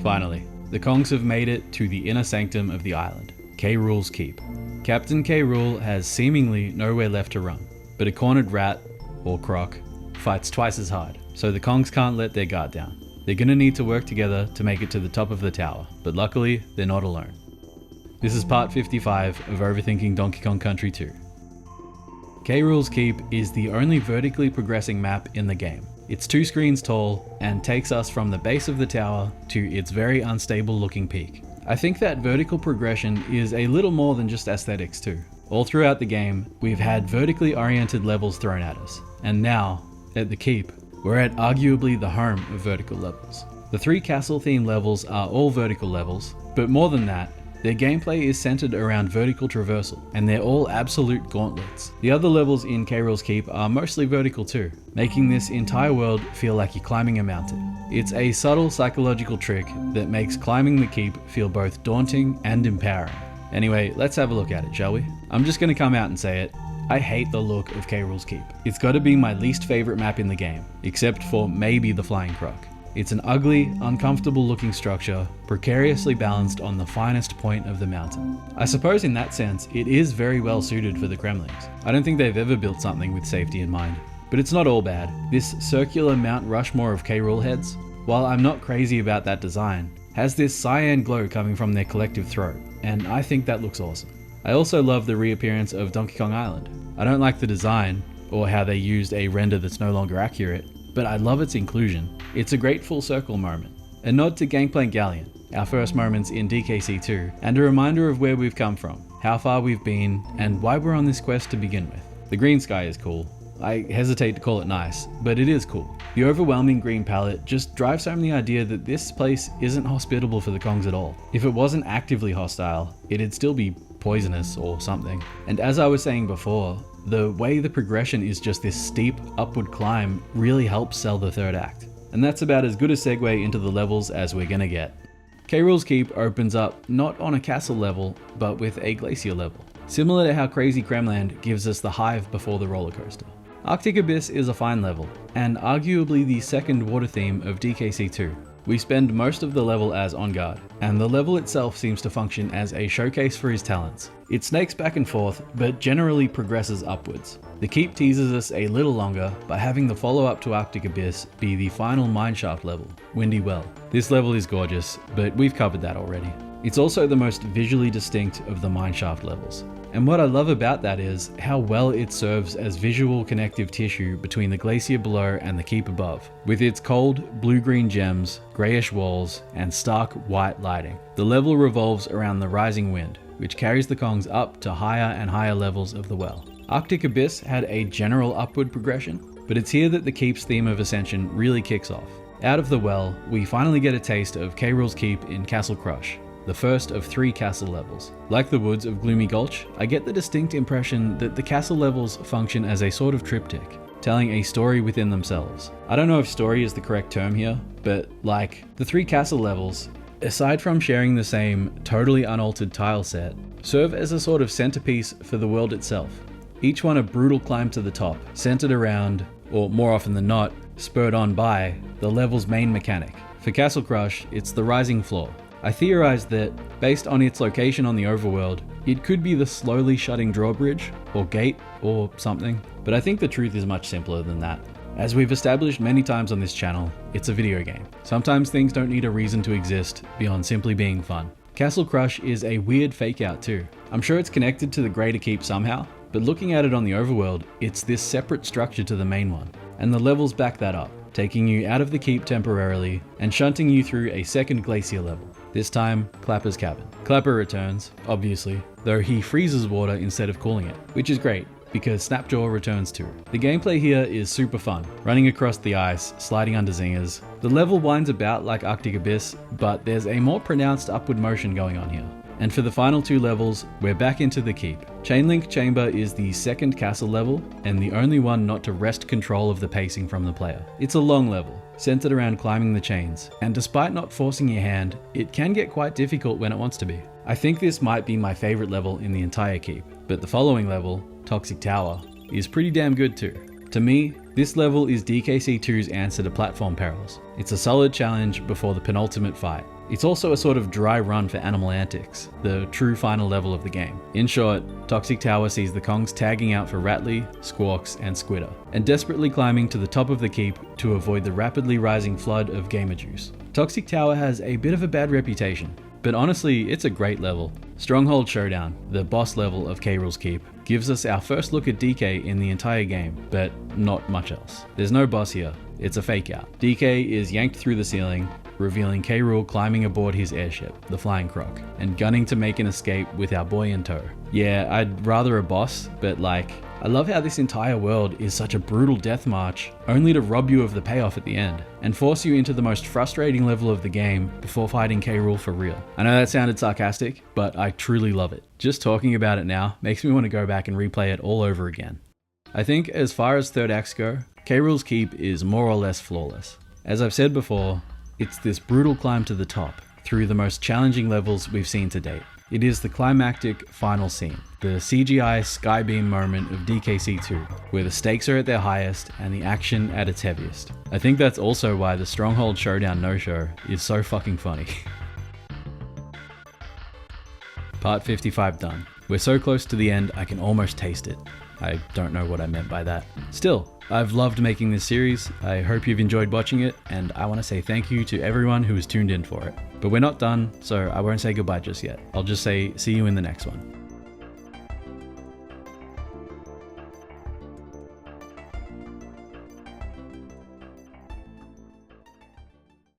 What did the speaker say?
Finally, the Kongs have made it to the inner sanctum of the island, Krool's keep. Captain Rool has seemingly nowhere left to run, but a cornered rat, or croc, fights twice as hard, so the Kongs can't let their guard down. They're gonna need to work together to make it to the top of the tower, but luckily, they're not alone. This is part 55 of Overthinking Donkey Kong Country 2. Krool's Keep is the only vertically progressing map in the game. It's 2 screens tall and takes us from the base of the tower to its very unstable looking peak. I think that vertical progression is a little more than just aesthetics too. All throughout the game, we've had vertically oriented levels thrown at us, and now, at the keep, we're at arguably the home of vertical levels. The 3 castle themed levels are all vertical levels, but more than that, their gameplay is centered around vertical traversal, and they're all absolute gauntlets. The other levels in Krool's Keep are mostly vertical too, making this entire world feel like you're climbing a mountain. It's a subtle psychological trick that makes climbing the keep feel both daunting and empowering. Anyway, let's have a look at it, shall we? I'm just gonna come out and say it. I hate the look of Krool's Keep. It's gotta be my least favorite map in the game, except for maybe the Flying Croc. It's an ugly, uncomfortable looking structure, precariously balanced on the finest point of the mountain. I suppose in that sense, it is very well suited for the Kremlings. I don't think they've ever built something with safety in mind. But it's not all bad. This circular Mount Rushmore of Krool heads, while I'm not crazy about that design, has this cyan glow coming from their collective throat, and I think that looks awesome. I also love the reappearance of Donkey Kong Island. I don't like the design, or how they used a render that's no longer accurate, but I love its inclusion. It's a great full circle moment. A nod to Gangplank Galleon, our first moments in DKC2, and a reminder of where we've come from, how far we've been, and why we're on this quest to begin with. The green sky is cool. I hesitate to call it nice, but it is cool. The overwhelming green palette just drives home the idea that this place isn't hospitable for the Kongs at all. If it wasn't actively hostile, it'd still be poisonous or something. And as I was saying before, the way the progression is just this steep upward climb really helps sell the third act. And that's about as good a segue into the levels as we're gonna get. Krool's Keep opens up not on a castle level, but with a glacier level. Similar to how Crazy Kremland gives us the hive before the roller coaster. Arctic Abyss is a fine level, and arguably the second water theme of DKC2. We spend most of the level as On Guard, and the level itself seems to function as a showcase for his talents. It snakes back and forth, but generally progresses upwards. The keep teases us a little longer by having the follow-up to Arctic Abyss be the final mineshaft level, Windy Well. This level is gorgeous, but we've covered that already. It's also the most visually distinct of the mineshaft levels. And what I love about that is how well it serves as visual connective tissue between the glacier below and the keep above. With its cold, blue-green gems, greyish walls, and stark white lighting. The level revolves around the rising wind, which carries the Kongs up to higher and higher levels of the well. Arctic Abyss had a general upward progression, but it's here that the keep's theme of ascension really kicks off. Out of the well, we finally get a taste of Krool's Keep in Castle Crush, the first of 3 castle levels. Like the woods of Gloomy Gulch, I get the distinct impression that the castle levels function as a sort of triptych, telling a story within themselves. I don't know if story is the correct term here, but like, the 3 castle levels, aside from sharing the same totally unaltered tile set, serve as a sort of centerpiece for the world itself. Each one a brutal climb to the top, centered around, or more often than not, spurred on by, the level's main mechanic. For Castle Crush, it's the rising floor. I theorized that, based on its location on the overworld, it could be the slowly shutting drawbridge, or gate, or something, but I think the truth is much simpler than that. As we've established many times on this channel, it's a video game. Sometimes things don't need a reason to exist beyond simply being fun. Castle Crush is a weird fake out too. I'm sure it's connected to the greater keep somehow, but looking at it on the overworld, it's this separate structure to the main one, and the levels back that up, taking you out of the keep temporarily and shunting you through a second glacier level. This time, Clapper's cabin. Clapper returns, obviously, though he freezes water instead of cooling it, which is great, because Snapjaw returns too. The gameplay here is super fun, running across the ice, sliding under zingers. The level winds about like Arctic Abyss, but there's a more pronounced upward motion going on here. And for the final 2 levels, we're back into the keep. Chainlink Chamber is the second castle level, and the only one not to wrest control of the pacing from the player. It's a long level, centered around climbing the chains, and despite not forcing your hand, it can get quite difficult when it wants to be. I think this might be my favorite level in the entire keep, but the following level, Toxic Tower, is pretty damn good too. To me, this level is DKC2's answer to platform perils. It's a solid challenge before the penultimate fight. It's also a sort of dry run for Animal Antics, the true final level of the game. In short, Toxic Tower sees the Kongs tagging out for Rattly, Squawks, and Squitter, and desperately climbing to the top of the keep to avoid the rapidly rising flood of gamer juice. Toxic Tower has a bit of a bad reputation, but honestly, it's a great level. Stronghold Showdown, the boss level of K. Rool's Keep, gives us our first look at DK in the entire game, but not much else. There's no boss here, it's a fake out. DK is yanked through the ceiling, revealing K. Rool climbing aboard his airship, the Flying Croc, and gunning to make an escape with our boy in tow. Yeah, I'd rather a boss, but like, I love how this entire world is such a brutal death march, only to rob you of the payoff at the end, and force you into the most frustrating level of the game before fighting K. Rool for real. I know that sounded sarcastic, but I truly love it. Just talking about it now makes me want to go back and replay it all over again. I think as far as third acts go, K. Rool's Keep is more or less flawless. As I've said before, it's this brutal climb to the top, through the most challenging levels we've seen to date. It is the climactic final scene, the CGI skybeam moment of DKC2, where the stakes are at their highest and the action at its heaviest. I think that's also why the Stronghold Showdown no-show is so fucking funny. Part 55 done. We're so close to the end I can almost taste it. I don't know what I meant by that. Still, I've loved making this series, I hope you've enjoyed watching it, and I want to say thank you to everyone who has tuned in for it. But we're not done, so I won't say goodbye just yet. I'll just say see you in the next one.